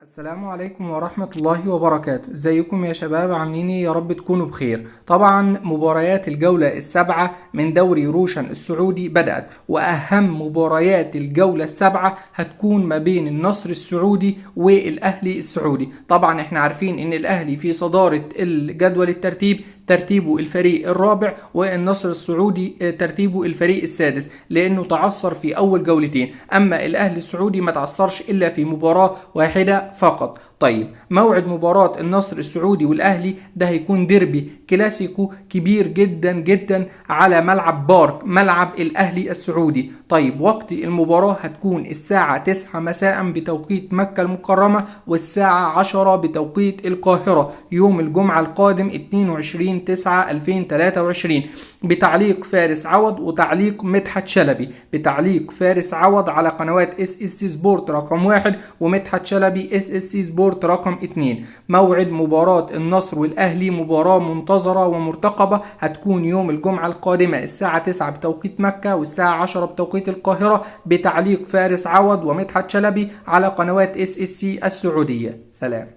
السلام عليكم ورحمة الله وبركاته. ازيكم يا شباب؟ عاملين ايه؟ يا رب تكونوا بخير. طبعا مباريات الجولة السابعة من دوري روشن السعودي بدأت، واهم مباريات الجولة السابعة هتكون ما بين النصر السعودي والاهلي السعودي. طبعا احنا عارفين ان الاهلي في صدارة الجدول الترتيب، ترتيبه الفريق الرابع، والنصر السعودي ترتيبه الفريق السادس لانه تعثر في اول جولتين. اما الاهلي السعودي ما تعثرش الا في مباراة واحدة فقط. طيب، موعد مباراة النصر السعودي والاهلي ده هيكون ديربي كلاسيكو كبير جدا جدا على ملعب بارك، ملعب الاهلي السعودي. طيب، وقت المباراة هتكون الساعة 9 مساء بتوقيت مكة المكرمة، والساعة 10 بتوقيت القاهرة، يوم الجمعة القادم 22/9/2023، بتعليق فارس عوض وتعليق مدحت شلبي. بتعليق فارس عوض على قنوات اس اس سي سبورت رقم 1 ومدحت شلبي اس اس سي سبورت رقم 2. موعد مباراة النصر والاهلي مباراة منتظرة ومرتقبة، هتكون يوم الجمعة القادمة الساعة 9 بتوقيت مكة والساعة 10 بتوقيت القاهرة، بتعليق فارس عوض ومدحت شلبي على قنوات اس اس سي السعودية. سلام.